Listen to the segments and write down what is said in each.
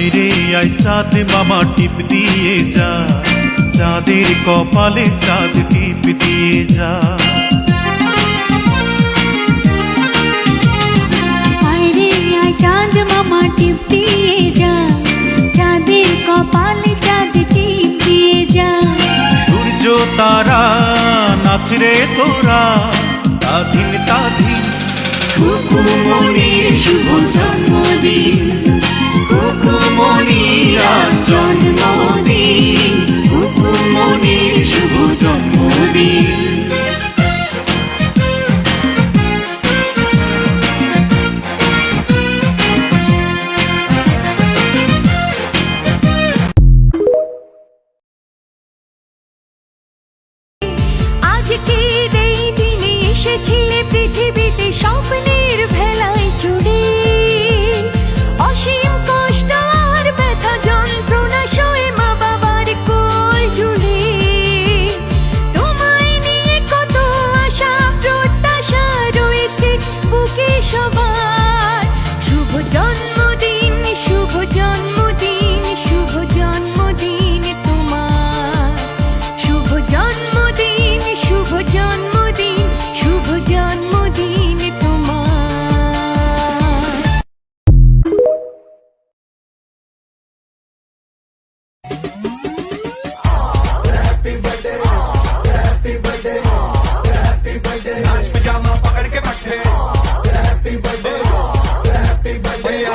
আইরে আই চাঁদ মামা টিপ দিয়ে যা, চাঁদের কপালে চাঁদ টিপ দিয়ে যা। আইরে আই চাঁদ মামা টিপ দিয়ে যা, চাঁদের কপালে চাঁদ টিপ দিয়ে যা। সূর্য তারা নাচরে তোরা, তাধিন তাধিন কুকুমনির শুভ জন্মদিন, কুকুমনির আজ জন্মদিন, কুকুমনির শুভ জন্মদিন। আজকের এই দিনে এসেছিলে পৃথিবীতে স্বপ্নের ভেলায় চড়ে, অসীম কষ্ট আর ব্যথা যন্ত্রণা সয়ে মা বাবার কোল জুড়ে। তোমায় নিয়ে কত আশা প্রত্যাশা রয়েছে বুকে সবার। শুভ জন্মদিন, শুভ জন্মদিন, শুভ জন্মদিন তোমার। শুভ জন্মদিন, শুভ জন্মদিন, শুভ জন্মদিন তোমার। नाच पजामा पकड़ के बैठे,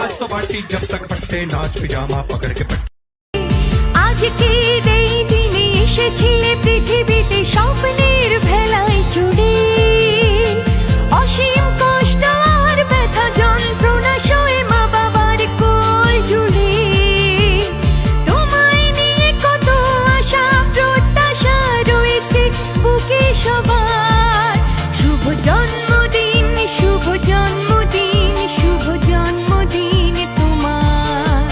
आज तो पार्टी जब तक फटते। नाच पजामा पकड़ के बैठे। আজকের এই দিনে এসেছিলে পৃথিবীতে স্বপ্নের ভেলায় চড়ে, অসীম কষ্ট আর ব্যথা যন্ত্রণা সয়ে মা বাবার কোল জুড়ে। তোমায় নিয়ে কত আশা প্রত্যাশা রয়েছে বুকে সবার। শুভ জন্মদিন, শুভ জন্মদিন, শুভ জন্মদিন তোমার।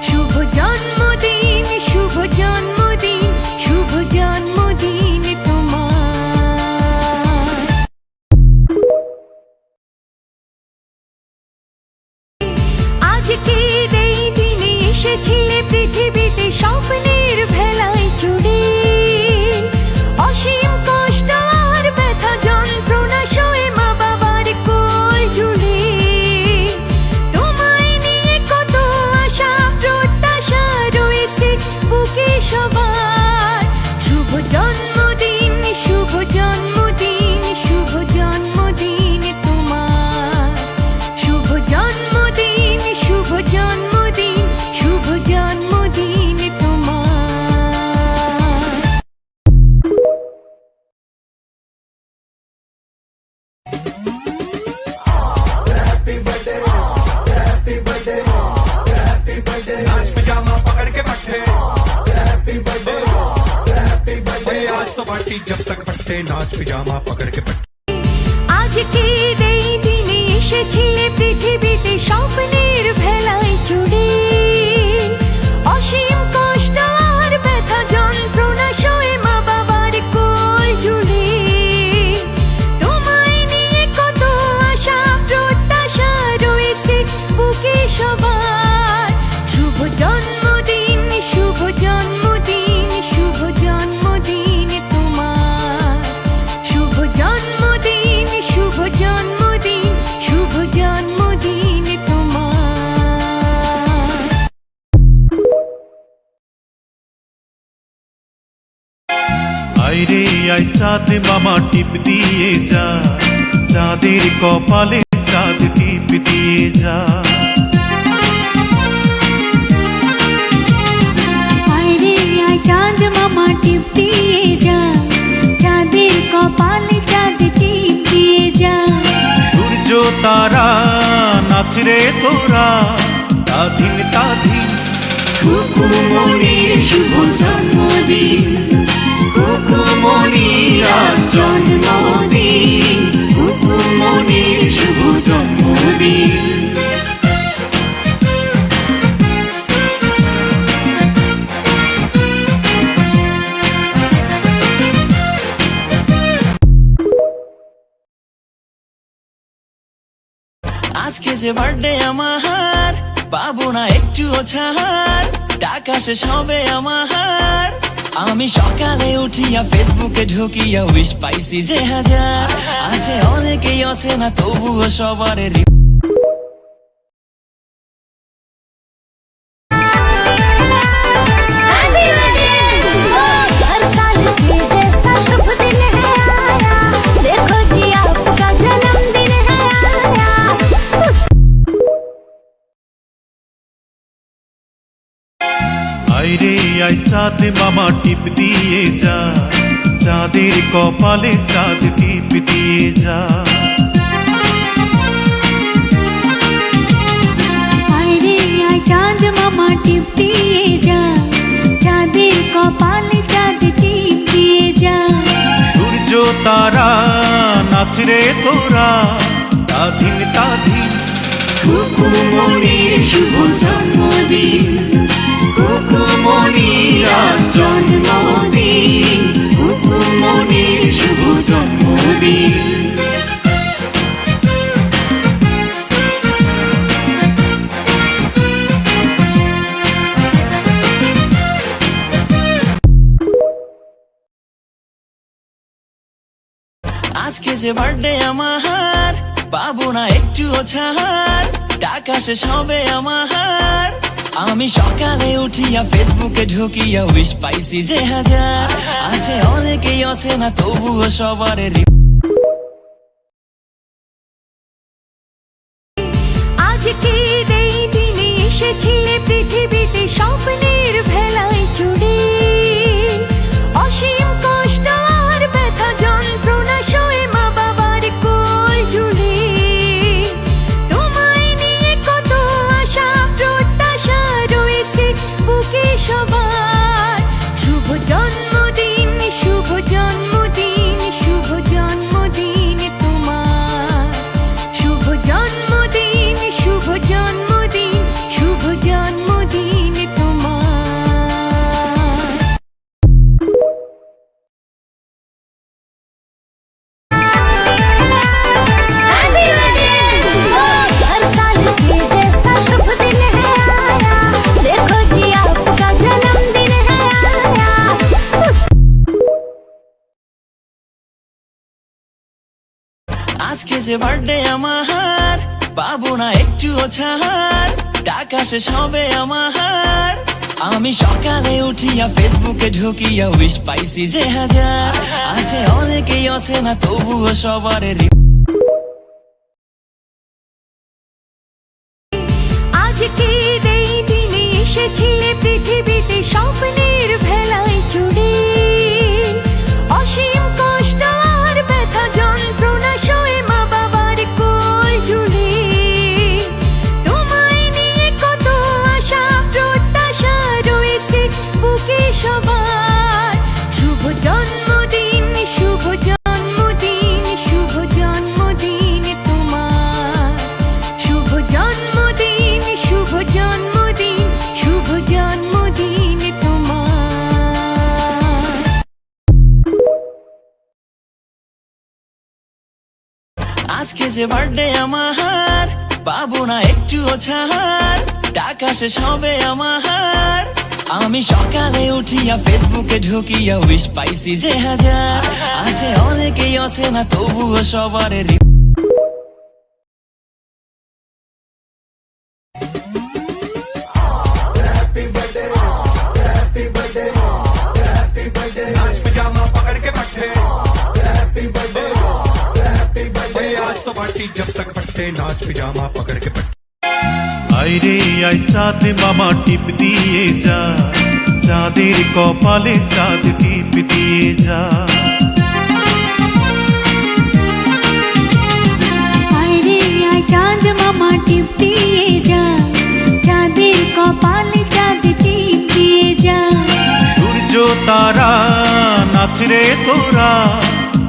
শুভ জন্মদিন, শুভ জন্মদিন, শুভ জন্মদিন তোমার। আজকের এই দিনে এসেছিলে পৃথিবীতে স্বপ্নের ভেলায় চড়ে, অসীম কষ্ট আর ব্যথা যন্ত্রণা সয়ে মা বাবার কোল জুড়ে। তোমায় নিয়ে কত আশা প্রত্যাশা রয়েছে বুকে সবার। শুভ জন্মদিন, শুভ জন্মদিন, শুভ জন্মদিন তোমার। শুভ জন্মদিন, শুভ জন্মদিন, শুভ জন্মদিন তোমার। नाच पजामा पकड़ के बैठे, आज तो पार्टी जब तक फटते। नाच पजामा पकड़ के बैठे। আজকের এই দিনে এসেছিলে পৃথিবীতে স্বপ্নের ভেলায় চড়ে, অসীম কষ্ট আর ব্যথা যন্ত্রণা সয়ে মা বাবার কোল জুড়ে। তোমায় নিয়ে কত আশা প্রত্যাশা রয়েছে বুকে সবার। শুভ জন্মদিন, শুভ জন্মদিন, শুভ জন্মদিন তোমার। শুভ জন্মদিন, শুভ জন্মদিন, শুভ জন্মদিন তোমার। আইরে আই চাঁদ মামা টিপ দিয়ে যা, চাঁদের কপালে চাঁদ টিপ দিয়ে যা। আইরে আই চাঁদ মামা টিপ দিয়ে যা, চাঁদের কপালে চাঁদ টিপ দিয়ে যা। সূর্য তারা নাচরে তোরা, তাধিন তাধিন কুকুমনির শুভ জন্মদিন, কুকুমনির আজ জন্মদিন, কুকুমনির শুভ জন্মদিন। আজকে যে বার্থডে আমার, পাবো না একটুও ছাড়, টাকা শেষ হবে আমার। আমি সকালে উঠিয়া ফেসবুকে ঢুকিয়া উইশ পাইছি যে হাজার। আছে অনেকেই আছে না তবুও সবার हर साल के जैसा शुभ दिन है आया, देखो जी आपका जन्मदिन है आया। আইরে আই চাঁদ মামা টিপ দিয়ে যা, চাঁদের কপালে চাঁদ টিপ দিয়ে যা। আরে আয় চাঁদ মামা টিপ দিয়ে যা, চাঁদের কপালে চাঁদ টিপ দিয়ে যা। সূর্য তারা নাচরে তোরা, তাধিন তাধিন কুকুমনির শুভ জন্মদিন, কুকুমনির আজ জন্মদিন, কুকুমনির শুভ জন্মদিন। আজকে যে বার্থডে আমার, পাবো না একটুও ছাড়, টাকা শেষ হবে আমার। আমি সকালে উঠিয়া ফেসবুকে ঢুকিয়া উইশ পাইছি যে হাজার। আছে অনেকেই আছে না তবুও সবার আজকে এই দিনে এসেছিলে পৃথিবীতে স্বপ্নের ভেলায় চড়ে। অসীম কষ্ট আর ব্যথা যন্ত্রণা সয়ে মা বাবার কোল জুড়ে। তোমায় নিয়ে কত আশা প্রত্যাশা রয়েছে বুকে সবার। শুভ জন্মদিন, শুভ জন্মদিন, শুভ জন্মদিন তোমার। শুভ জন্মদিন, শুভ জন্মদিন, শুভ জন্মদিন তোমার। Happy birthday! हर साल के जैसा शुभ दिन है आया, देखो जी आपका जन्मदिन है आया। আজকে যে বার্থডে আমার, পাবো না একটুও ছাড়, টাকা শেষ হবে আমার। আমি সকালে উঠিয়া ফেসবুকে ঢুকিয়া উইশ পাইছি যে হাজার। আছে অনেকেই আছে না তবুও সবার আজকে এই দিনে এসেছিলে পৃথিবীতে স্বপ্নের ভেলায় চড়ে। অসীম কষ্ট আর ব্যথা যন্ত্রণা সয়ে মা বাবার কোল জুড়ে। তোমায় নিয়ে কত আশা প্রত্যাশা রয়েছে বুকে সবার। শুভ জন্মদিন, শুভ জন্মদিন, শুভ জন্মদিন তোমার। শুভ জন্মদিন, শুভ জন্মদিন, শুভ জন্মদিন তোমার। আজকে যে বার্থডে আমার, পাবো না একটুও ছাড়, টাকা শেষ হবে আমার। আমি সকালে উঠিয়া ফেসবুকে ঢুকিয়া উইশ পাইছি যে হাজার। আছে অনেকেই আছে না তবুও সবার नाच पजामा पकड़ के पट्टे भाई आज तो पार्टी जब तक पट्टे नाच पजामा पकड़ के पट्टे। আইরে আই চাঁদ মামা টিপ দিয়ে যা, চাঁদের কপালে চাঁদ টিপ দিয়ে যা। আরে আয় চাঁদ মামা টিপ দিয়ে যা, চাঁদের কপালে চাঁদ টিপ দিয়ে যা। সূর্য তারা নাচরে তোরা,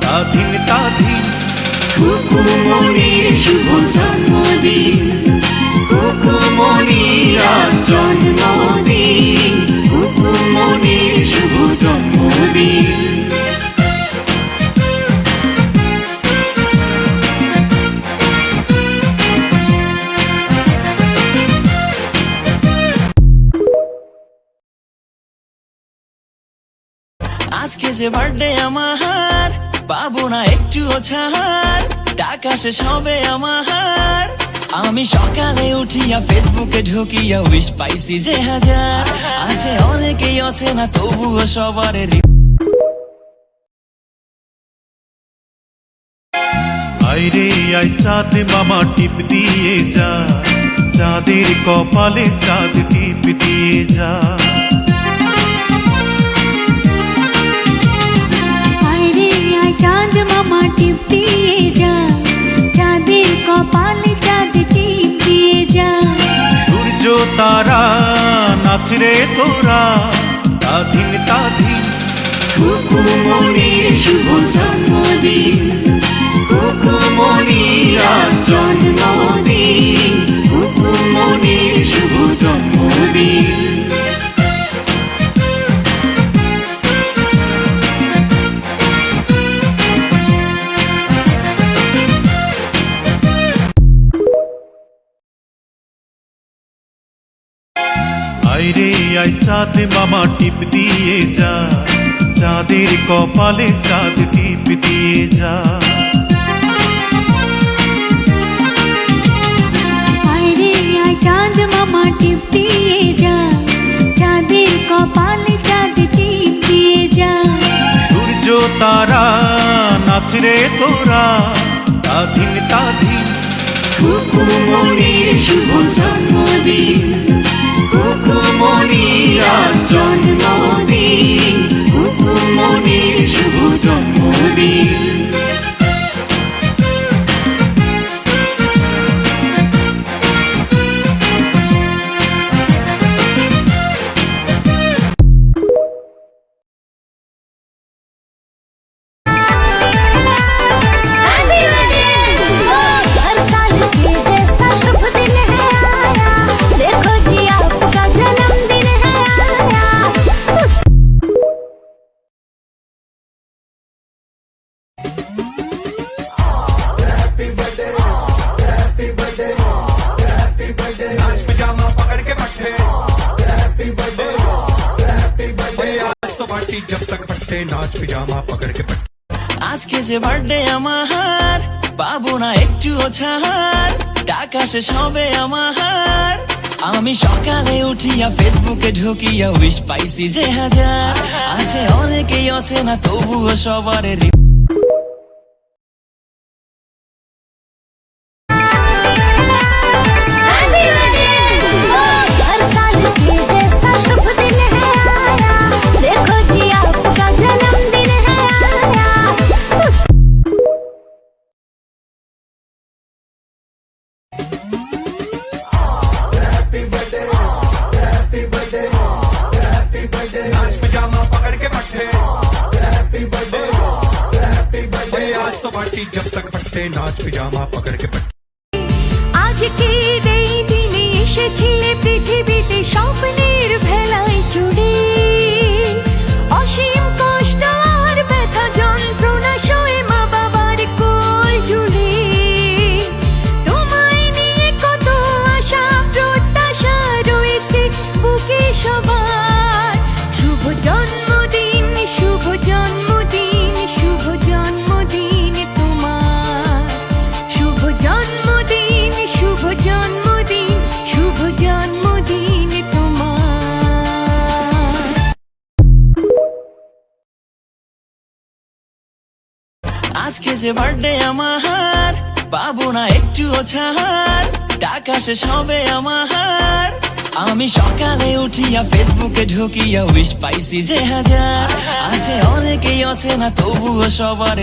তাধিন তাধিন কুকুমনির শুভ জন্মদিন, কুকুমনির আজ জন্মদিন, কুকুমনির শুভ জন্মদিন। আজকে যে বার্থডে আমার, পাবো না একটুও ছাড়, টাকা শেষ হবে আমার। আমি সকালে উঠিয়া ফেসবুকে ঢুকিয়া উইশ পাইছি যে হাজার, আছে অনেকেই আছে না তবুও সবার আইরে আই চাঁদ মামা টিপ দিয়ে যা, চাঁদের কপালে চাঁদ টিপ দিয়ে যা। আরে আয় চাঁদ মামা টিপ দিয়ে যা, চাঁদের কপালে চাঁদ টিপ দিয়ে যা। সূর্য তারা নাচরে তোরা, তাধিন তাধিন কুকুমনির শুভ জন্মদিন, কুকুমনির আজ জন্মদিন, কুকুমনির শুভ জন্মদিন। আইরে আই চাঁদ মামা টিপ দিয়ে যা, চাঁদের কপালে চাঁদ টিপ দিয়ে যা। আরে আয় চাঁদ মামা টিপ দিয়ে যা, চাঁদের কপালে চাঁদ টিপ দিয়ে যা। সূর্য তারা নাচরে তোরা, তাধিন তাধিন কুকুমনির শুভ জন্মদিন, কুকুমনির আজ জন্মদিন, কুকুমনির শুভ জন্মদিন। हर साल के जैसा शुभ दिन है आया, देखो जी आपका जन्मदिन है आया। नाच पिजामा पकड़ के पट्टे आज तो पार्टी जब तक फट्टे नाच पिजामा पकड़ के पट्टे। আজকে যে বার্থডে আমার, পাবো না একটুও ছাড়, টাকা শেষ হবে আমার। আমি সকালে উঠিয়া ফেসবুকে ঢুকিয়া উইশ পাইছি যে হাজার, আছে অনেকেই আছে না তবুও সবার हर साल के जैसा शुभ दिन है आया, देखो जी आपका जन्मदिन है आया। नाच पिजामा पकड़ के पट्टे आज तो पार्टी जब तक फट्टे नाच पिजामा पकड़ के पट्टे। আজকের এই দিনে এসেছিলে পৃথিবীতে স্বপ্নের ভেলায় চড়ে, অসীম কষ্ট আর ব্যথা যন্ত্রণা সয়ে মা বাবার কোল জুড়ে। তোমায় নিয়ে কত আশা প্রত্যাশা রয়েছে বুকে সবার। শুভ জন্মদিন, শুভ জন্মদিন, শুভ জন্মদিন তোমার। শুভ জন্মদিন, শুভ জন্মদিন, শুভ জন্মদিন তোমার। আজকে যে বার্থডে আমার, পাবো না একটুও ছাড়, টাকা শেষ হবে আমার। আমি সকালে উঠিয়া ফেসবুকে ঢুকিয়া উইশ পাইছি যে হাজার, আছে অনেকেই আছে না তবুও সবার